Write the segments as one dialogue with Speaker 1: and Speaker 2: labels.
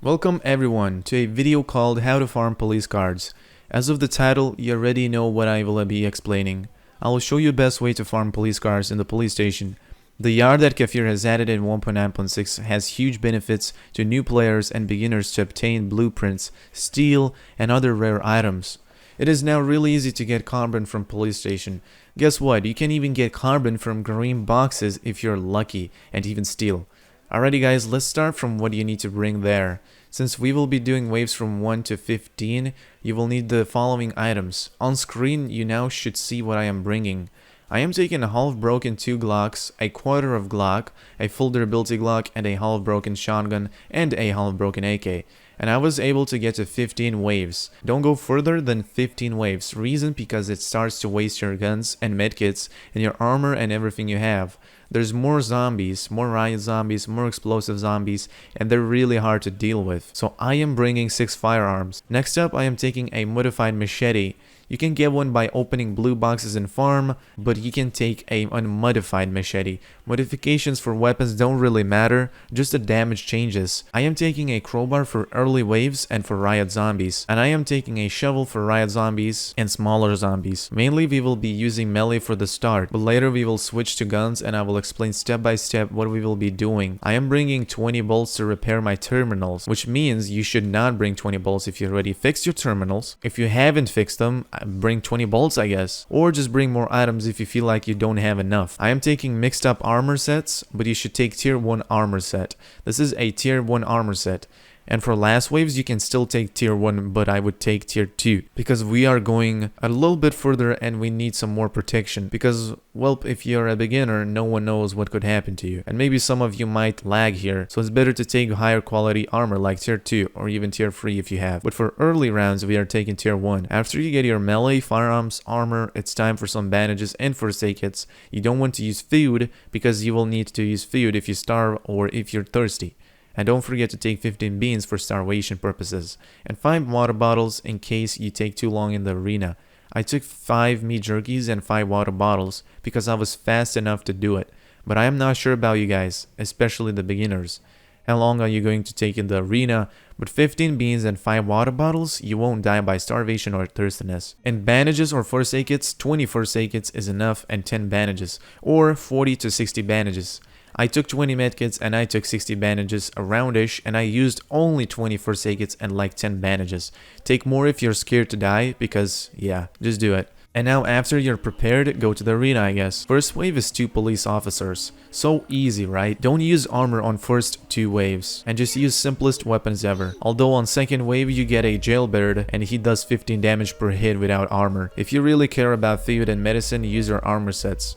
Speaker 1: Welcome everyone to a video called How to Farm Police Cards. As of the title, you already know what I will be explaining. I will show you the best way to farm police cars in the police station. The yard that Kefir has added in 1.9.6 has huge benefits to new players and beginners to obtain blueprints, steel, and other rare items. It is now really easy to get carbon from police station. Guess what? You can even get carbon from green boxes if you're lucky, and even steel. Alrighty guys, let's start from what you need to bring there. Since we will be doing waves from 1 to 15, you will need the following items. On screen, you now should see what I am bringing. I am taking a half broken 2 Glocks, a quarter of Glock, a full durability Glock, and a half broken shotgun, and a half broken AK. And I was able to get to 15 waves. Don't go further than 15 waves. Reason because it starts to waste your guns and medkits and your armor and everything you have. There's more zombies, more riot zombies, more explosive zombies, and they're really hard to deal with. So I am bringing 6 firearms. Next up, I am taking a modified machete. You can get one by opening blue boxes in farm, but you can take a unmodified machete. Modifications for weapons don't really matter, just the damage changes. I am taking a crowbar for early waves and for riot zombies, and I am taking a shovel for riot zombies and smaller zombies. Mainly we will be using melee for the start, but later we will switch to guns and I will explain step by step what we will be doing. I am bringing 20 bolts to repair my terminals, which means you should not bring 20 bolts if you already fixed your terminals. If you haven't fixed them, bring 20 bolts I guess, or just bring more items if you feel like you don't have enough. I am taking mixed up armor sets, but you should take tier 1 armor set. This is a tier 1 armor set. And for last waves, you can still take tier 1, but I would take tier 2. Because we are going a little bit further and we need some more protection. Because, well, if you're a beginner, no one knows what could happen to you. And maybe some of you might lag here. So it's better to take higher quality armor like tier 2 or even tier 3 if you have. But for early rounds, we are taking tier 1. After you get your melee, firearms, armor, it's time for some bandages and first aid kits. You don't want to use food because you will need to use food if you starve or if you're thirsty. And don't forget to take 15 beans for starvation purposes, and 5 water bottles in case you take too long in the arena. I took 5 meat jerkies and 5 water bottles because I was fast enough to do it, but I am not sure about you guys, especially the beginners. How long are you going to take in the arena? But 15 beans and 5 water bottles, you won't die by starvation or thirstiness. And bandages or first aid kits, 20 first aid kits is enough and 10 bandages, or 40 to 60 bandages. I took 20 medkits and I took 60 bandages aroundish, and I used only 20 first aid kits and like 10 bandages. Take more if you're scared to die, because yeah, just do it. And now after you're prepared, go to the arena I guess. First wave is 2 police officers. So easy, right? Don't use armor on first 2 waves, and just use simplest weapons ever. Although on second wave you get a jailbird and he does 15 damage per hit without armor. If you really care about food and medicine, use your armor sets.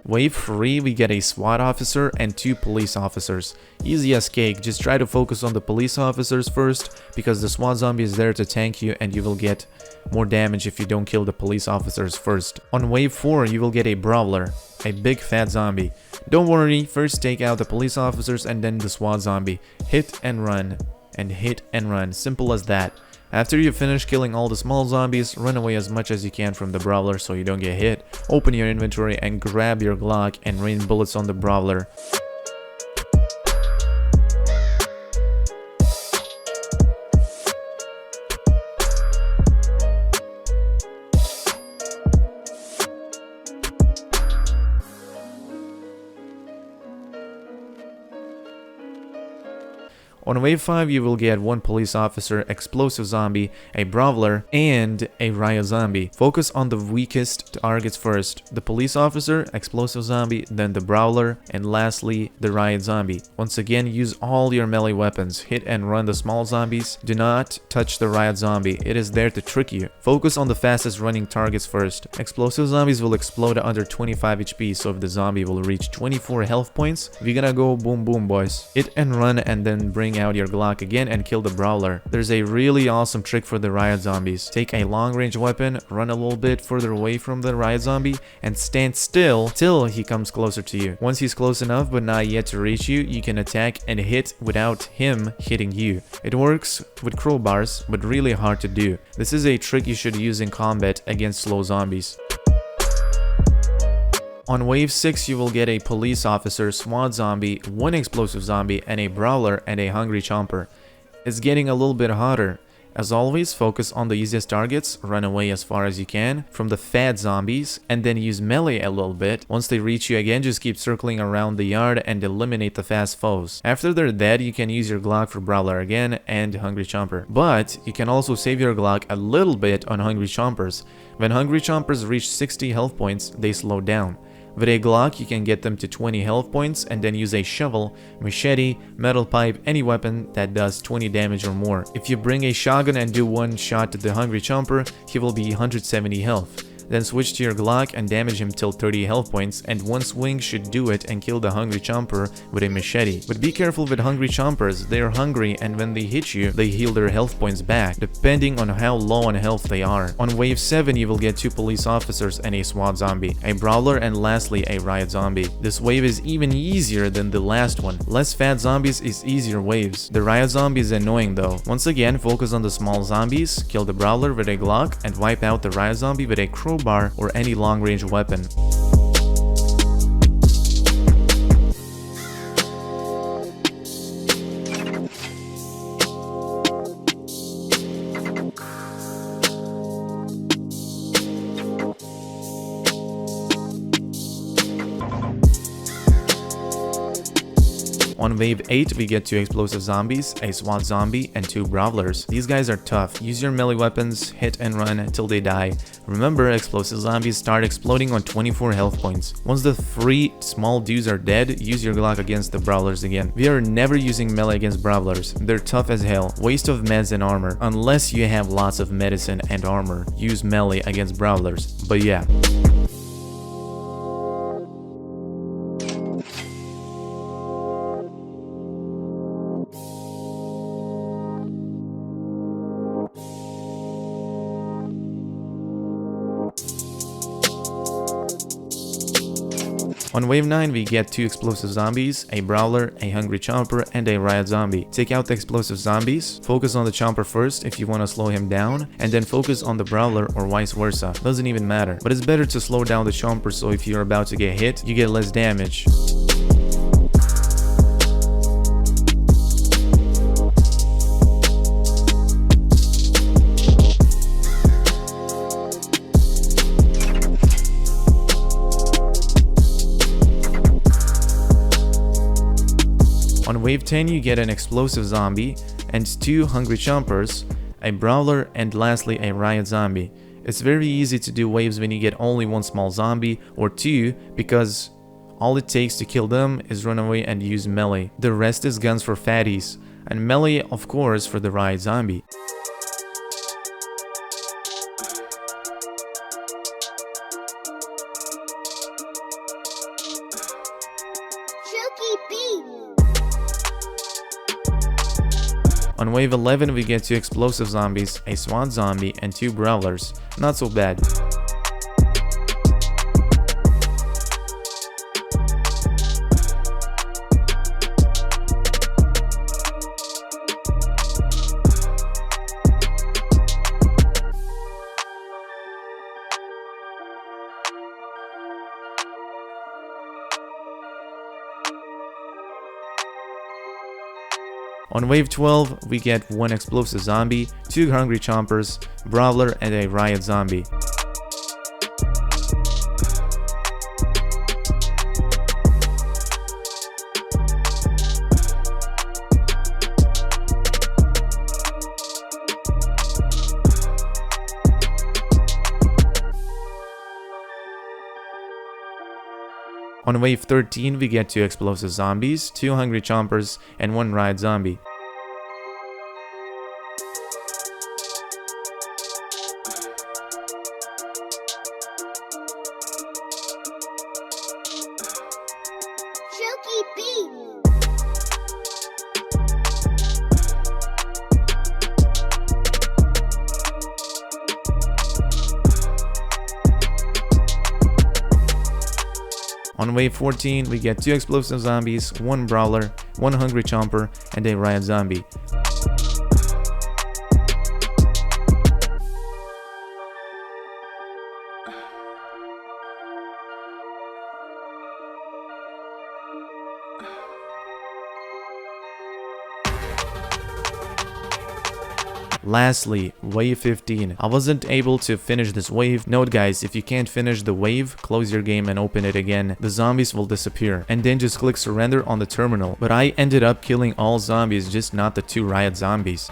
Speaker 1: Wave 3, we get a SWAT officer and 2 police officers. Easy as cake, just try to focus on the police officers first, because the SWAT zombie is there to tank you and you will get more damage if you don't kill the police officers first. On wave 4, you will get a brawler, a big fat zombie. Don't worry, first take out the police officers and then the SWAT zombie. Hit and run, and hit and run, simple as that. After you finish killing all the small zombies, run away as much as you can from the brawler so you don't get hit. Open your inventory and grab your Glock and rain bullets on the brawler. On wave 5, you will get 1 police officer, explosive zombie, a brawler, and a riot zombie. Focus on the weakest targets first. The police officer, explosive zombie, then the brawler, and lastly, the riot zombie. Once again, use all your melee weapons. Hit and run the small zombies. Do not touch the riot zombie. It is there to trick you. Focus on the fastest running targets first. Explosive zombies will explode under 25 HP, so if the zombie will reach 24 health points, we're gonna go boom boom boys. Hit and run and then bring bring out your Glock again and kill the brawler. There's a really awesome trick for the riot zombies. Take a long range weapon, run a little bit further away from the riot zombie, and stand still till he comes closer to you. Once he's close enough but not yet to reach you, you can attack and hit without him hitting you. It works with crowbars, but really hard to do. This is a trick you should use in combat against slow zombies. On wave 6, you will get a police officer, SWAT zombie, one explosive zombie, and a brawler and a hungry chomper. It's getting a little bit hotter. As always, focus on the easiest targets, run away as far as you can from the fat zombies, and then use melee a little bit. Once they reach you again, just keep circling around the yard and eliminate the fast foes. After they're dead, you can use your Glock for brawler again and hungry chomper. But you can also save your Glock a little bit on hungry chompers. When hungry chompers reach 60 health points, they slow down. With a Glock, you can get them to 20 health points and then use a shovel, machete, metal pipe, any weapon that does 20 damage or more. If you bring a shotgun and do one shot to the hungry chomper, he will be 170 health. Then switch to your Glock and damage him till 30 health points, and one swing should do it and kill the hungry chomper with a machete. But be careful with hungry chompers, they are hungry and when they hit you, they heal their health points back, depending on how low on health they are. On wave 7, you will get 2 police officers and a SWAT zombie, a brawler, and lastly a riot zombie. This wave is even easier than the last one. Less fat zombies is easier waves. The riot zombie is annoying though. Once again, focus on the small zombies, kill the brawler with a Glock, and wipe out the riot zombie with a crowbar or any long-range weapon. On wave 8, we get 2 explosive zombies, a SWAT zombie, and 2 brawlers. These guys are tough. Use your melee weapons, hit and run until they die. Remember, explosive zombies start exploding on 24 health points. Once the 3 small dudes are dead, use your Glock against the brawlers again. We are never using melee against brawlers. They're tough as hell. Waste of meds and armor. Unless you have lots of medicine and armor, use melee against brawlers. But yeah. On wave 9, we get 2 explosive zombies, a brawler, a hungry chomper, and a riot zombie. Take out the explosive zombies, focus on the chomper first if you want to slow him down, and then focus on the brawler or vice versa. Doesn't even matter. But it's better to slow down the chomper so if you're about to get hit, you get less damage. On wave 10, you get an explosive zombie and 2 hungry chompers, a brawler, and lastly a riot zombie. It's very easy to do waves when you get only 1 small zombie or 2 because all it takes to kill them is run away and use melee. The rest is guns for fatties, and melee of course for the riot zombie. On wave 11, we get 2 explosive zombies, a SWAT zombie, and 2 brawlers. Not so bad. On wave 12, we get 1 explosive zombie, 2 hungry chompers, brawler, and a riot zombie. On wave 13, we get 2 explosive zombies, 2 hungry chompers, and 1 riot zombie. On wave 14, we get 2 explosive zombies, 1 brawler, 1 hungry chomper, and a riot zombie. Lastly, wave 15. I wasn't able to finish this wave. Note guys, if you can't finish the wave, close your game and open it again. The zombies will disappear. And then just click surrender on the terminal. But I ended up killing all zombies, just not the 2 riot zombies.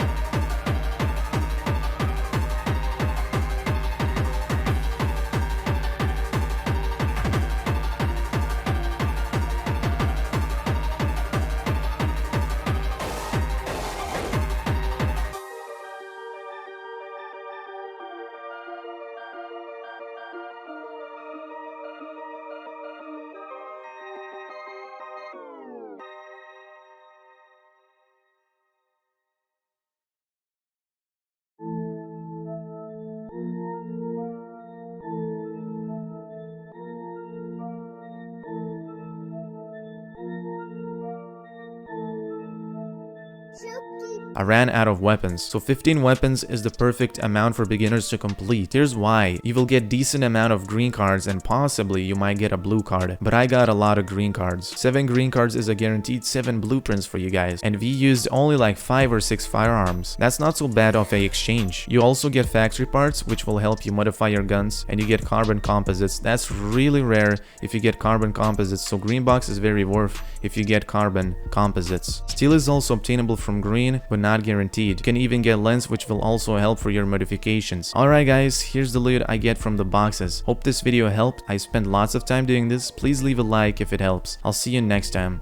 Speaker 1: I ran out of weapons, so 15 weapons is the perfect amount for beginners to complete. Here's why. You will get decent amount of green cards and possibly you might get a blue card, but I got a lot of green cards. 7 green cards is a guaranteed 7 blueprints for you guys, and we used only like 5 or 6 firearms. That's not so bad of a exchange. You also get factory parts, which will help you modify your guns, and you get carbon composites. That's really rare if you get carbon composites, so green box is very worth if you get carbon composites. Steel is also obtainable from green, but not guaranteed. You can even get lens, which will also help for your modifications. Alright guys, here's the loot I get from the boxes. Hope this video helped. I spent lots of time doing this. Please leave a like if it helps. I'll see you next time.